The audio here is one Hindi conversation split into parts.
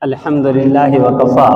अल्हम्दुलिल्लाहि वकफ़ा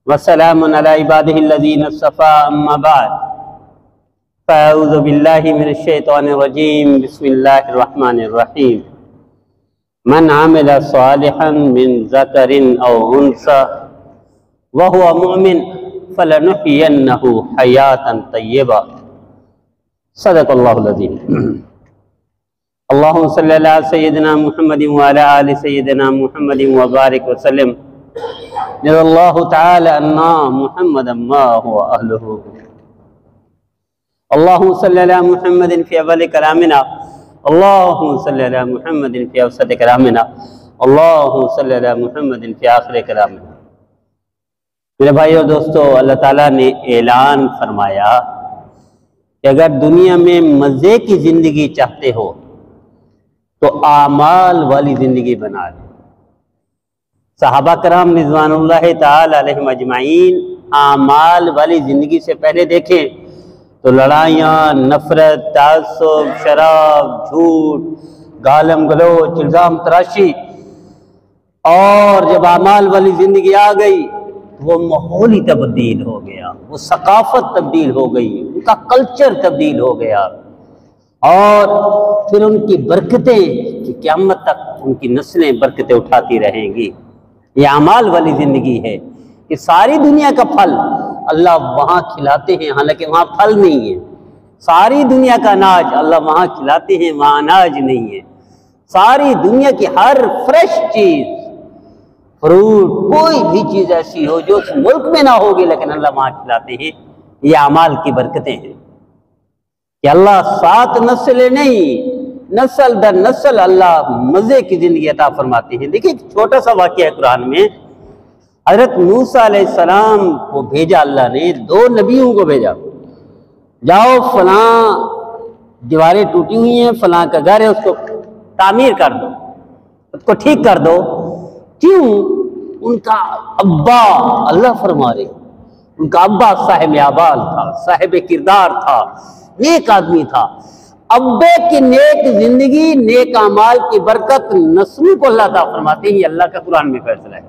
वस्सलामुन अला इबादिहिल्लज़ीना इस्तफ़ा अम्मा बाद फ़अऊज़ु बिल्लाहि मिनश शैतानिर रजीम बिस्मिल्लाहिर रहमानिर रहीम मन आमिला सालिहन मिन ज़करिन औ उन्सा व हुवा मुमिन फलनुहयिन्नहु हयातन तय्यबा सदक़ल्लाहुल अज़ीम। अल्लाहुम्मा सल्लि अला सय्यिदिना मुहम्मदिन व अला आलि सय्यिदिना मुहम्मदिन व बारिक व सल्लिम जज़ाल्लाहु तआला अन्ना मुहम्मदन मा हुवा अहलुहु। अल्लाहुम्मा सल्लि अला मुहम्मदिन फी अव्वलि कलामिना, अल्लाहुम्मा सल्लि अला मुहम्मदिन फी अवसति कलामिना, अल्लाहुम्मा सल्लि अला मुहम्मदिन फी आखिरि कलामिना। मेरे भाइयों दोस्तों, अल्लाह ताला ने ऐलान फरमाया कि अगर दुनिया में मज़े की ज़िंदगी चाहते हो तो आमाल वाली ज़िंदगी बना ले। सहाबा कराम रिज़वानुल्लाहि ताला अलैहिम अजमाइन आमाल वाली ज़िंदगी से पहले देखें तो लड़ाइयाँ, नफ़रत, तासुब, शराब, झूठ, गालम गलोच, इल्ज़ाम तराशी, और जब आमाल वाली ज़िंदगी आ गई वो माहौल ही तब्दील हो गया, वो सकाफत तब्दील हो गई, उनका कल्चर तब्दील हो गया, और फिर उनकी बरकतें कि क़यामत तक उनकी नस्लें बरकतें उठाती रहेंगी। ये आमाल वाली ज़िंदगी है कि सारी दुनिया का फल अल्लाह वहाँ खिलाते हैं, हालांकि वहाँ फल नहीं है। सारी दुनिया का अनाज अल्लाह वहाँ खिलाते हैं, वहाँ अनाज नहीं है। सारी दुनिया की हर फ्रेश चीज़, फ्रूट, कोई भी चीज़ ऐसी हो जो उस मुल्क में ना होगी लेकिन अल्लाह वहाँ खिलाते हैं। ये अमाल की बरकतें हैं कि अल्लाह 7 नस्लें नहीं, नस्ल दर नस्ल अल्लाह मज़े की ज़िंदगी अता फरमाते हैं। देखिए एक छोटा सा वाक़या है कुरान में। हज़रत मूसा अलैहिस्सलाम को भेजा अल्लाह ने, 2 नबियों को भेजा, जाओ फलां दीवारें टूटी हुई हैं, फलां का घर है, उसको तामीर कर दो, उसको ठीक कर दो। क्यों? उनका अब्बा, अल्लाह फरमा रहे, उनका अब्बा साहिब अबाल था, साहिब किरदार था, नेक आदमी था। अब्बे की नेक जिंदगी, नेक अमाल की बरकत नस्लों को अल्लाह ताला फरमाते हैं। अल्लाह का कुरान में फैसला है।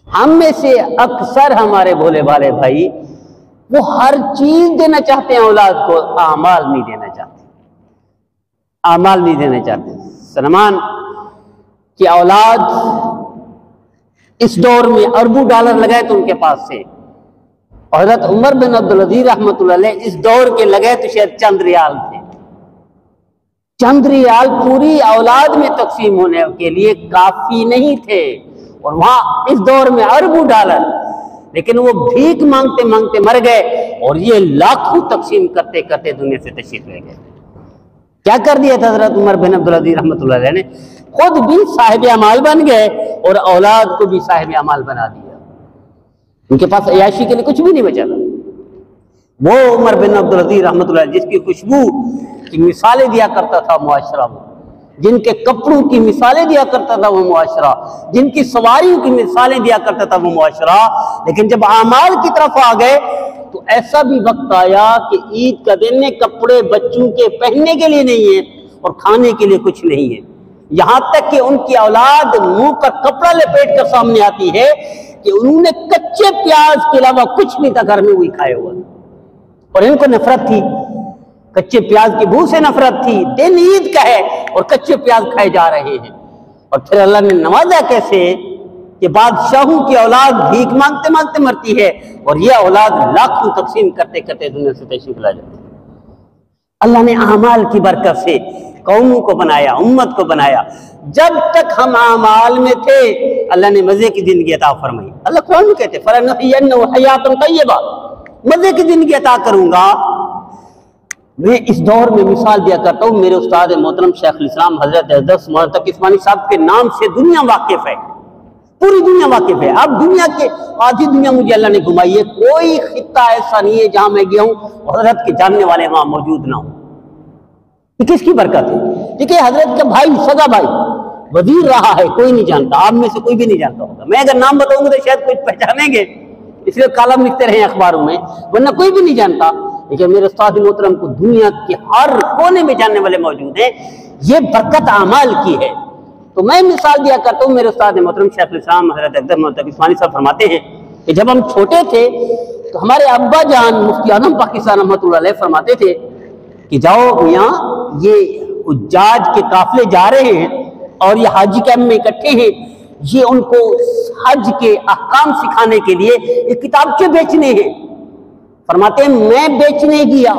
हम में से अक्सर हमारे भोले भाले भाई वो हर चीज देना चाहते हैं औलाद को, अमाल नहीं देना चाहते, अमाल नहीं देना चाहते। सलमान की औलाद इस दौर में अरबों डॉलर लगाए तो उनके पास से, और हज़रत उमर बिन अब्दुल अज़ीज़ रहमतुल्लाह अलैह इस दौर के लगाए तो शायद चंद रियाल थे। चंद रियाल पूरी औलाद में तकसीम होने के लिए काफी नहीं थे, और वहां इस दौर में अरबों डॉलर, लेकिन वो भीख मांगते मांगते मर गए, और ये लाखों तकसीम करते करते दुनिया से तशरीफ ले गए। क्या कर दिया था हज़रत उमर बिन अब्दुल अज़ीज़ रहमतुल्लाह अलैह ने? खुद भी साहिब अमाल बन गए और औलाद को भी साहिब अमाल बना दिया। उनके पास अयाशी के लिए कुछ भी नहीं बचा था। वो उमर बिन अब्दुल अज़ीज़ रहमतुल्लाह जिसकी खुशबू की मिसालें दिया करता था मुआशरा, वो जिनके कपड़ों की मिसालें दिया करता था वो मुआशरा, जिनकी सवारियों की मिसालें दिया करता था वो मुआशरा, लेकिन जब आमाल की तरफ आ गए तो ऐसा भी वक्त आया कि ईद का दिन है, कपड़े बच्चों के पहनने के लिए नहीं है और खाने के लिए कुछ नहीं है। यहां तक कि उनकी औलाद मुंह पर कपड़ा लपेट कर सामने आती है कि उन्होंने कच्चे प्याज के अलावा कुछ नहीं था घर में, वही खाए हुआ, और इनको नफरत थी, कच्चे प्याज की बू से नफरत थी। दिन ईद का है और कच्चे प्याज खाए जा रहे हैं। और फिर अल्लाह ने नवाजा कैसे कि बादशाहों की औलाद भीख मांगते मांगते मरती है, और यह औलाद लाखों तकसीम करते करते दुनिया से तशरीफ ला जाती है। अल्लाह ने अमाल की बरकत से कौमों को बनाया, उम्मत को बनाया। जब तक हम अमाल में थे अल्लाह ने मजे की जिंदगी अता फरमाई। अल्लाह कुरान में कहते फलनुहयिन्नहु हयातन तय्यबा, मजे की जिंदगी अता करूंगा। मैं इस दौर में मिसाल दिया करता हूँ, मेरे उस्ताद मोहतरम शेख इस्लाम हजरत दस मोहतक इस्मानी साहब के नाम से दुनिया वाकिफ है, पूरी दुनिया वाकिफ है। अब दुनिया के आधी दुनिया मुझे अल्लाह ने घुमाई है, कोई खित्ता ऐसा नहीं है जहां मैं गया हूँ हजरत के जानने वाले वहां मौजूद ना हो। ये किसकी बरकत है? देखिए हजरत का भाई, सगा भाई वजीर रहा है, कोई नहीं जानता, आप में से कोई भी नहीं जानता होगा। मैं अगर नाम बताऊंगा तो शायद कुछ पहचानेंगे, इसलिए कालम लिखते रहे अखबारों में, वरना कोई भी नहीं जानता। लेकिन मेरे उस्ताद मोहतरम को दुनिया के हर कोने में जानने वाले मौजूद हैं। ये बरकत अमाल की है। तो मैं मिसाल दिया करता हूँ, मेरे उस्ताद मोहतरम शेख इस्लाम हज़रत अक़दर मोहतरम उस्मानी साहब फरमाते हैं कि जब हम छोटे थे तो हमारे अब्बा जान मुफ्ती आज़म पाकिस्तान रहमतुल्लाह अलैह फरमाते थे कि जाओ मियाँ, ये हुज्जाज के काफिले जा रहे हैं और ये हाजी कैंप में इकट्ठे हैं, ये उनको हज के अहकाम सिखाने के लिए ये किताबचे बेचने हैं। फरमाते हैं मैं बेचने गया,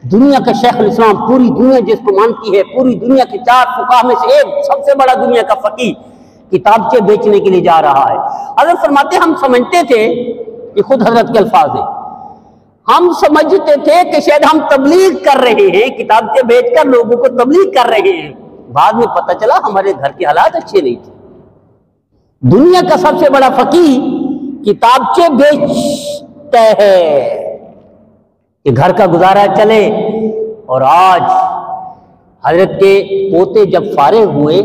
दुनिया का शेख इस्लाम, पूरी दुनिया जिसको मानती है, पूरी दुनिया के 4 फुकाह में से एक सबसे बड़ा दुनिया का फकीह किताबचे बेचने के लिए जा रहा है। हज़रत फरमाते हम समझते थे, ये खुद हजरत के अल्फाज है, हम समझते थे कि शायद हम तबलीग कर रहे हैं, किताबचे बेचकर लोगों को तबलीग कर रहे हैं। बाद में पता चला हमारे घर के हालात अच्छे नहीं थे। दुनिया का सबसे बड़ा फकीह किताबचे बेचता है कि घर का गुजारा चले। और आज हजरत के पोते जब फारिग हुए,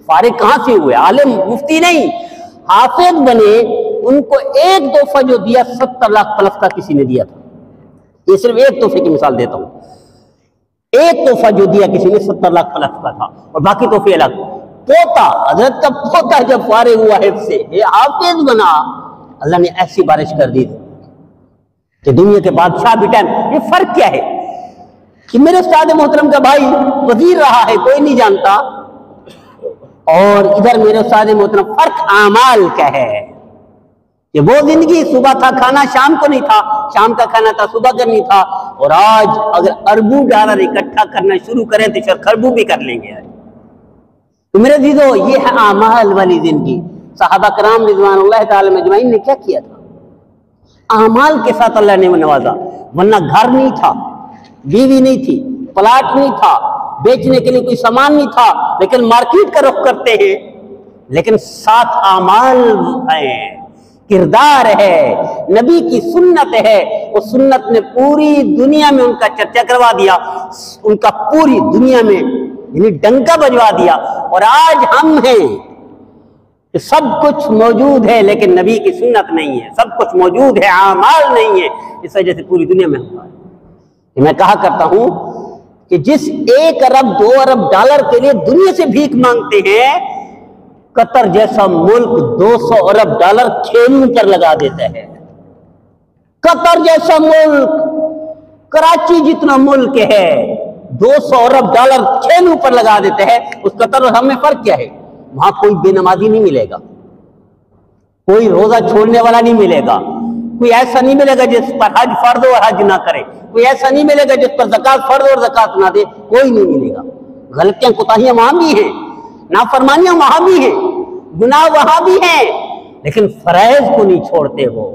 फारिग कहां से हुए, आलिम मुफ्ती नहीं, हाफिज बने, उनको एक तोहफा जो दिया 70 लाख प्लस का किसी ने दिया था। ये सिर्फ एक तोहफे की मिसाल देता हूं, एक तोहफा जो दिया किसी ने 70 लाख प्लस का था और बाकी तोहफे अलग। पोता, हजरत का पोता जब फारिग हुआ हिफ्ज़ से, ये हाफिज बना, अल्लाह ने ऐसी बारिश कर दी कि दुनिया के बादशाह भी टाइम। ये फर्क क्या है कि मेरे उस्ताद मोहतरम का भाई वजीर रहा है, कोई नहीं जानता, और इधर मेरे उस्ताद मोहतरम, फर्क आमाल का है कि वो जिंदगी सुबह था खाना, शाम को नहीं था, शाम का खाना था, सुबह का नहीं था। और आज अगर अरबों डॉलर इकट्ठा करना शुरू करें तो शायद खरबों भी कर लेंगे। तो मेरे दीदो, ये है आमाल वाली जिंदगी। सहाबा कराम रिज़वानुल्लाह ताला अजमईन ने क्या किया था, आमाल के साथ अल्लाह ने नवाजा। वरना घर नहीं था, बीवी नहीं थी, प्लाट नहीं था, बेचने के लिए कोई सामान नहीं था, लेकिन मार्केट का रुख करते हैं, लेकिन साथ आमाल है, किरदार है, नबी की सुन्नत है। उस सुन्नत ने पूरी दुनिया में उनका चर्चा करवा दिया, उनका पूरी दुनिया में यानी डंका बजवा दिया। और आज हम हैं, सब कुछ मौजूद है लेकिन नबी की सुन्नत नहीं है, सब कुछ मौजूद है, आमाल नहीं है। इस वजह से पूरी दुनिया में हुआ है। मैं कहा करता हूं कि जिस 1 अरब 2 अरब डॉलर के लिए दुनिया से भीख मांगते हैं, कतर जैसा मुल्क 200 अरब डॉलर खेलों पर लगा देता है। कतर जैसा मुल्क, कराची जितना मुल्क है, 200 अरब डॉलर खेलों पर लगा देते हैं। उस कतर और हमें फर्क क्या है, वहां कोई बेनमाजी नहीं मिलेगा, कोई रोजा छोड़ने वाला नहीं मिलेगा, कोई ऐसा नहीं मिलेगा जिस पर हज फर्ज और हज ना करे, कोई ऐसा नहीं मिलेगा जिस पर ज़कात फर्ज और ज़कात ना दे, कोई नहीं मिलेगा। गलतियां कोताहियां वहां भी हैं, नाफरमानियां वहां भी हैं, गुनाह वहां भी हैं, लेकिन फरैज को नहीं छोड़ते, वो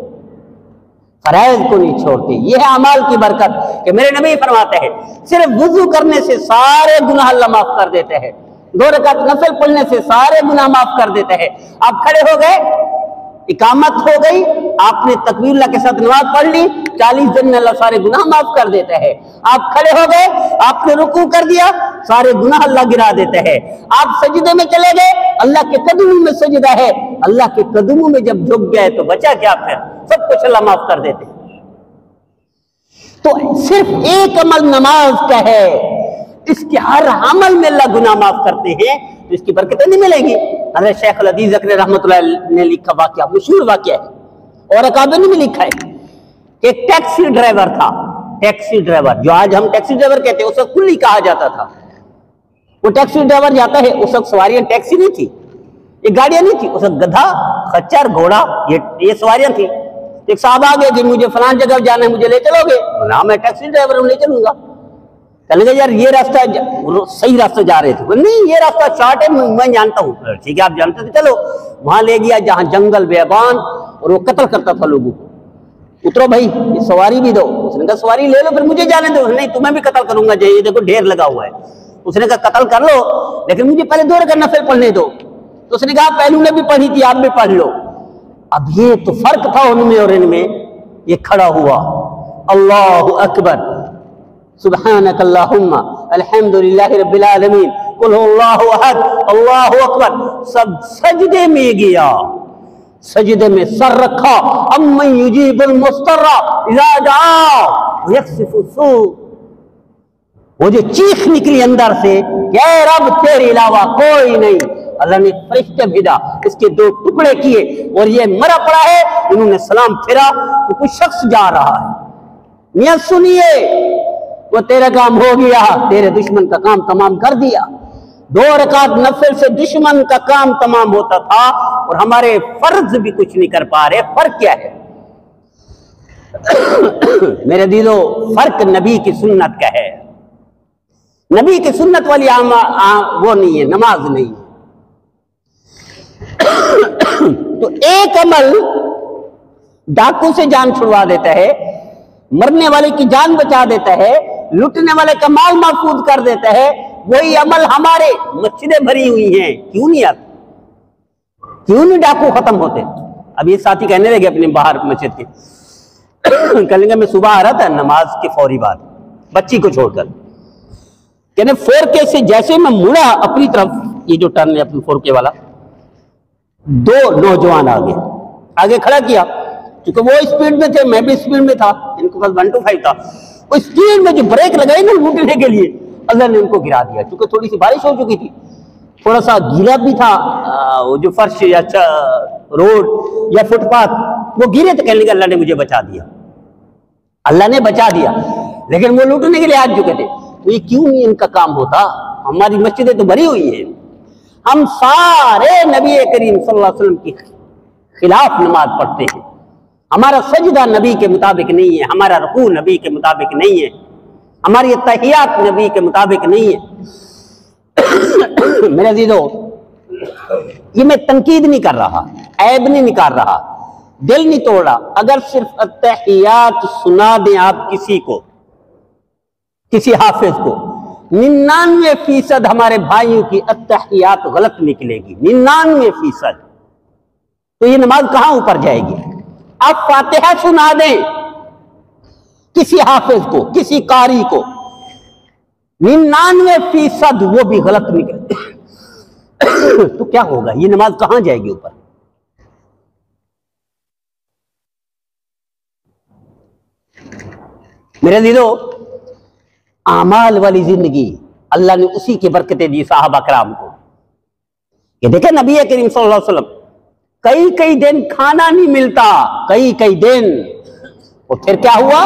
फरैज को नहीं छोड़ते। यह है अमाल की बरकत कि मेरे नबी फरमाते हैं सिर्फ वुजू करने से सारे गुनाह अल्लाह माफ कर देते हैं, 2 रकात नफल पढ़ने से सारे गुनाह माफ कर देते हैं। आप खड़े हो गए, इकामत हो गई, आपने तकबीर के साथ नमाज पढ़ ली, 40 दिन में अल्लाह सारे गुनाह माफ कर देता है। आप खड़े हो गए, आपने रुकू कर दिया, सारे गुनाह अल्लाह गिरा देते हैं। आप सजदे में चले गए, अल्लाह के कदमों में सजदा है, अल्लाह के कदमों में जब झुक गए तो बचा क्या, फिर सब कुछ अल्लाह माफ कर देते हैं। तो सिर्फ एक अमल नमाज का है, इसके हर अमल में अल्लाह गुनाह माफ करते हैं, तो इसकी बरकतें नहीं मिलेंगी। हज़रत शेख अल अदीज़ ज़करी रहमतुल्लाह ने लिखा वाक़या, मशहूर वाक़या है, और अकाबिर में लिखा है कि एक टैक्सी ड्राइवर था, टैक्सी ड्राइवर जो आज हम टैक्सी ड्राइवर कहते हैं, उस वक्त कुल्ली कहा जाता था। वो टैक्सी ड्राइवर जाता है, उस वक्त सवारियां टैक्सी नहीं थी, ये गाड़ियां नहीं थी, उस वक्त गधा, खच्चर, घोड़ा, ये सवारियां थी। एक साहब आ गए कि मुझे फलान जगह जाना है, मुझे ले चलोगे? ना, मैं टैक्सी ड्राइवर हूं, ले चलूंगा। कहने यार ये रास्ता सही रास्ता जा रहे थे, नहीं ये रास्ता शॉर्ट है, मैं जानता हूँ। ठीक है, आप जानते थे, चलो। वहां ले गया जहां जंगल बेबान, और वो कत्ल करता था लोगों को। उतरो भाई, ये सवारी भी दो। उसने कहा सवारी ले लो, फिर मुझे जाने दो। नहीं, तुम्हें भी कत्ल करूंगा, ये देखो ढेर लगा हुआ है। उसने कहा कत्ल कर लो, लेकिन मुझे पहले 2 रकात नफल पढ़ने दो। तो उसने कहा पहलू ने भी पढ़ी थी, आप भी पढ़ लो। अब ये तो फर्क था उनमें और इनमें। ये खड़ा हुआ, अल्लाहु अकबर, सुब्हानक अल्लाहुम्मा अल्हम्दुलिल्लाहि रब्बिल आलमीन, कुल हुवल्लाहु अहद, अल्लाहु अकबर, सब सजदे में गया, सजदे में सर रखा। अम्मन युजीबुल मुस्तर्रा इज़ा दआ व यक्शिफु सू, वो जो चीख निकली अंदर से कि ऐ रब तेरे अलावा कोई नहीं, अल्लाह ने फरिश्ते भेजा, इसके 2 टुकड़े किए और ये मरा पड़ा है। इन्होंने सलाम फेरा तो कुछ शख्स जा रहा है, मियां सुनिए, वो तेरा काम हो गया, तेरे दुश्मन का काम तमाम कर दिया। 2 रकात नफल से दुश्मन का काम तमाम होता था और हमारे फर्ज भी कुछ नहीं कर पा रहे। फर्क क्या है मेरे दिलो? फर्क नबी की सुन्नत का है। नबी की सुन्नत वाली वो नहीं है, नमाज नहीं है। तो एक अमल डाकू से जान छुड़वा देता है, मरने वाले की जान बचा देता है, लुटने वाले का माल महफूज कर देता है। वही अमल हमारे मस्जिदें भरी हुई हैं, क्यों नहीं आते? क्यों नहीं डाकू खत्म होते? अब ये साथी कहने लगे अपने बाहर मस्जिद के कहेंगे मैं सुबह आ रहा था नमाज के फौरी बाद बच्ची को छोड़कर, कहने 4K से जैसे मैं मुड़ा अपनी तरफ, ये जो टर्न है अपनी 4K वाला, 2 नौजवान आगे खड़ा किया, क्योंकि वो स्पीड में थे, मैं भी स्पीड में था, इनको पास 125 था। वो स्पीड में जो ब्रेक लगाई ना लूटने के लिए, अल्लाह ने उनको गिरा दिया। क्योंकि थोड़ी सी बारिश हो चुकी थी, थोड़ा सा गीला भी था, वो जो फर्श या रोड या फुटपाथ, वो गिरे तो कहने लगे अल्लाह ने मुझे बचा दिया, अल्लाह ने बचा दिया। लेकिन वो लूटने के लिए आ चुके थे। तो ये क्यों नहीं इनका काम होता? हमारी मस्जिदें तो भरी हुई है, हम सारे नबी करीम सल्लल्लाहु अलैहि वसल्लम के खिलाफ नमाज पढ़ते हैं। हमारा सजदा नबी के मुताबिक नहीं है, हमारा रुकू नबी के मुताबिक नहीं है, हमारी तहियात नबी के मुताबिक नहीं है। मेरे अज़ीज़ों, ये मैं तनकीद नहीं कर रहा, ऐब नहीं निकाल रहा, दिल नहीं तोड़ रहा। अगर सिर्फ तहियात सुना दें आप किसी को, किसी हाफिज को, 99% हमारे भाइयों की अत्तहियात गलत निकलेगी, 99%। तो ये नमाज कहां ऊपर जाएगी? आप फातिहा सुना दें किसी हाफिज को, किसी कारी को, 99% वो भी गलत निकले तो क्या होगा? ये नमाज कहां जाएगी ऊपर? मेरे दिलो, आमाल वाली जिंदगी अल्लाह ने उसी की बरकतें दी साहबा कराम को। ये देखे नबी करीम सल्लल्लाहु अलैहि वसल्लम कई दिन खाना नहीं मिलता, कई दिन। और फिर क्या हुआ?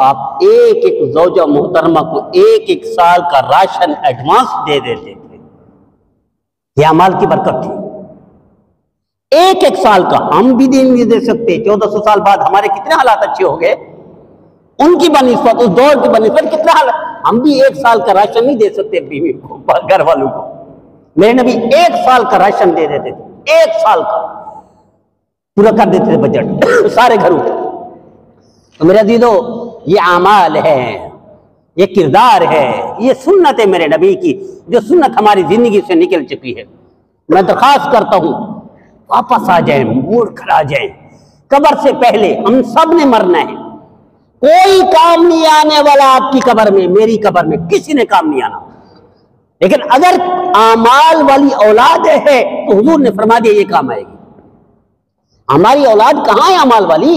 आप एक ज़ौजा मोहतरमा को एक साल का राशन एडवांस दे देते थे। यह अमाल की बरकत थी। एक साल का हम भी नहीं दे सकते। 1400 साल बाद हमारे कितने हालात अच्छे हो गए, उनकी बनिस्बत, उस दौर की बनिस्बत कितना हालात। हम भी 1 साल का राशन नहीं दे सकते बीवी को, घर वालों को। मेरे नबी 1 साल का राशन दे देते थे, 1 साल का पूरा कर देते थे बजट सारे घरों को। तो मेरे अज़ीज़ों, ये आमाल है, ये किरदार है, ये सुन्नत है मेरे नबी की, जो सुन्नत हमारी जिंदगी से निकल चुकी है। मैं दरख्वास्त करता हूं वापस आ जाए, मुड़ कर आ जाए। कब्र से पहले हम सब ने मरना है, कोई काम नहीं आने वाला आपकी कब्र में, मेरी कब्र में किसी ने काम नहीं आना। लेकिन अगर आमाल वाली औलाद है तो हुजूर ने फरमा दिया ये काम आएगी। हमारी औलाद कहां है अमाल वाली?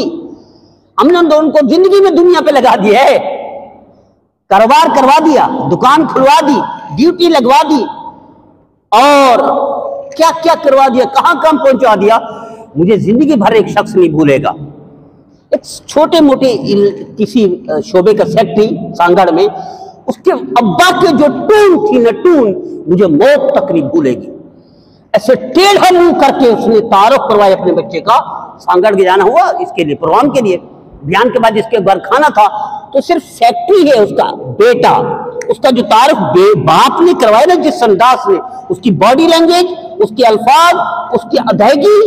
हमने तो उनको जिंदगी में दुनिया पे लगा दिया है, कारोबार करवा दिया, दुकान खुलवा दी, ड्यूटी लगवा दी और क्या क्या करवा दिया, कहां कहां पहुंचा दिया। मुझे जिंदगी भर एक शख्स नहीं भूलेगा, एक छोटे मोटे किसी शोबे का सेक्रेटरी सांगड़ में, उसके अब्बा के जो टून थी न टून, मुझे मौत तक नहीं भूलेगी। ऐसे टेढ़ा मुंह करके उसने तारुफ करवाया अपने बच्चे का। सांगड़ के जाना हुआ इसके लिए, प्रोग्राम के लिए, बयान के बाद इसके घर खाना था, तो सिर्फ फैक्ट्री है उसका बेटा, उसका जो तारुफ बाप ने करवाया ना जिस अंदाज में, उसकी बॉडी लैंग्वेज, उसके अल्फाज, उसकी अदायगी,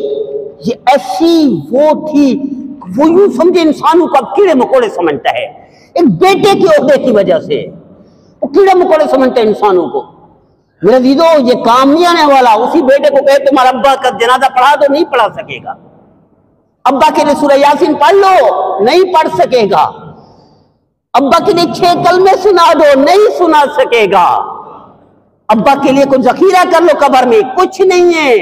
ये ऐसी वो थी, वो यूं समझे इंसानों को अब कीड़े मकोड़े समझता है। एक बेटे के ओहदे की वजह से वो कीड़े मकोड़े समझता है इंसानों को। मेरे दीदो, ये काम नहीं आने वाला। उसी बेटे को कहे तुम्हारा अब्बा का जनाजा पढ़ा दो, नहीं पढ़ा सकेगा। अब्बा के लिए सूरह यासीन पढ़ लो, नहीं पढ़ सकेगा। अब्बा के लिए 6 कलमे सुना दो, नहीं सुना सकेगा। अब्बा के लिए कुछ जखीरा कर लो, कब्र में कुछ नहीं है,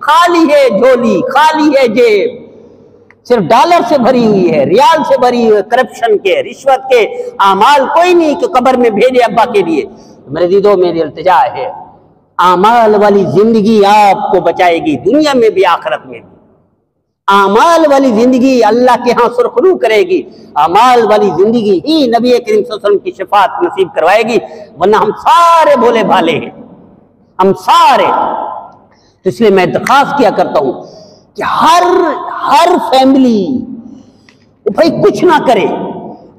खाली है झोली, खाली है जेब। सिर्फ डॉलर से भरी हुई है, रियाल से भरी हुई है, करप्शन के, रिश्वत के आमाल कोई नहीं कि कब्र में भेजे अब्बा के लिए। तो मेरे दीदो, मेरी इल्तिजा है, आमाल वाली जिंदगी आपको बचाएगी दुनिया में भी आखिरत में भी। आमाल वाली जिंदगी अल्लाह के यहाँ सुरखरू करेगी। आमाल वाली जिंदगी ही नबी करीम सल्लल्लाहु अलैहि वसल्लम की शफाअत नसीब करवाएगी, वरना हम सारे भोले भाले हैं, हम सारे। तो इसलिए मैं दरख्वास्त किया करता हूं कि हर फैमिली भाई कुछ ना करे,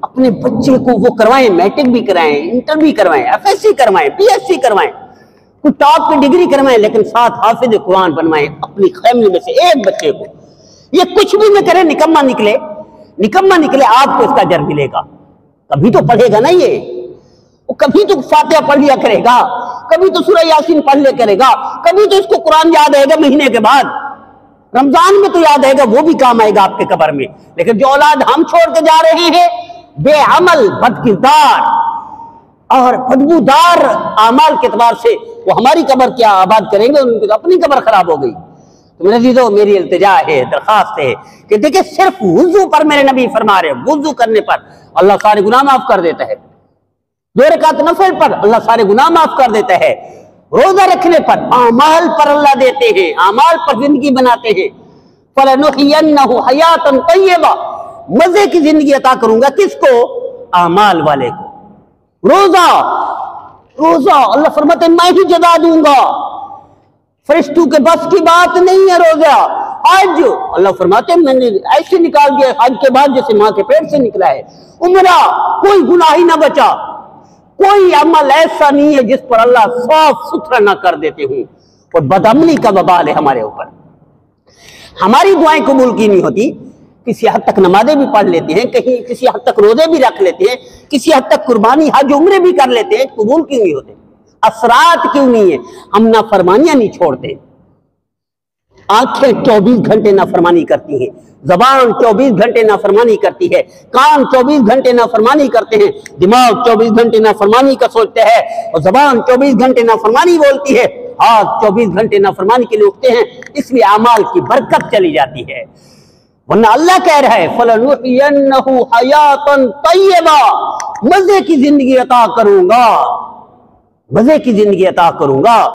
अपने बच्चे को वो करवाएं, मैट्रिक भी कराएं, इंटर भी करवाएं, एफएससी करवाएं, पीएचडी करवाएं, कोई टॉप की डिग्री करवाएं, लेकिन साथ हाफिज कुरान बनवाएं अपनी फैमिली में से एक बच्चे को। ये कुछ भी न करे, निकम्मा निकले, निकम्मा निकले, आपको इसका अजर मिलेगा। कभी तो पढ़ेगा ना ये, वो कभी तो फातिहा पढ़ लिया करेगा, कभी तो सूरह यासीन पढ़ लिया करेगा, कभी तो इसको कुरान याद आएगा महीने के बाद, रमजान में तो याद आएगा, वो भी काम आएगा आपके कब्र में। लेकिन जो औलाद हम छोड़ के जा रहे हैं, बेअमल, बदकिरदार और बदबूदार आमाल के एतबार से, वो हमारी कब्र क्या आबाद करेंगे, उनकी तो अपनी कब्र खराब हो गई। तो मेरे अज़ीज़ों, मेरी इल्तिजा है, दरख्वास्त है कि देखिए, सिर्फ वुज़ू पर मेरे नबी फरमा रहे, वुज़ू करने पर अल्लाह सारे गुनाह माफ कर देता है, 2 रकात नफल पर अल्लाह सारे गुनाह माफ कर देता है, रोजा रखने पर, आमाल पर अल्लाह देते हैं, आमाल पर जिंदगी बनाते हैं। फलनुहियन्नहु हयातन तय्यबा, मजे की जिंदगी अता करूंगा, किसको? आमाल वाले को। रोजा, रोजा अल्लाह फरमाते हैं मैं ही जजा दूंगा, फरिश्तों के बस की बात नहीं है रोजा। हज अल्लाह फरमाते हैं मैंने ऐसे निकाल दिया हज के बाद जैसे मां के पेट से निकला है। उम्रा, कोई गुनाह ही ना बचा, कोई अमल ऐसा नहीं है जिस पर अल्लाह साफ सुथरा ना कर देते हूं। और बदअमली का बबाल है हमारे ऊपर, हमारी दुआएं कबूल की नहीं होती, किसी हद तक नमाजें भी पढ़ लेते हैं, कहीं किसी हद तक रोजे भी रख लेते हैं, किसी हद तक कुर्बानी हज उम्रे भी कर लेते हैं, कबूल क्यों नहीं होते? असरात क्यों नहीं है? हम नाफरमानियां नहीं छोड़ते। आंखें 24 घंटे नाफरमानी करती हैं, जबान 24 घंटे नाफरमानी करती है, कान 24 घंटे नाफरमानी करते हैं, दिमाग 24 घंटे नाफरमानी का सोचते हैं, और जबान 24 घंटे नाफरमानी बोलती है, हाथ 24 घंटे नाफरमानी के लिए उठते हैं। इसलिए अमाल की बरकत चली जाती है। वरना अल्लाह कह रहा है फलनुहियन्नहु हयातन तय्यबा, मजे की जिंदगी अता करूंगा, मजे की जिंदगी अता करूंगा।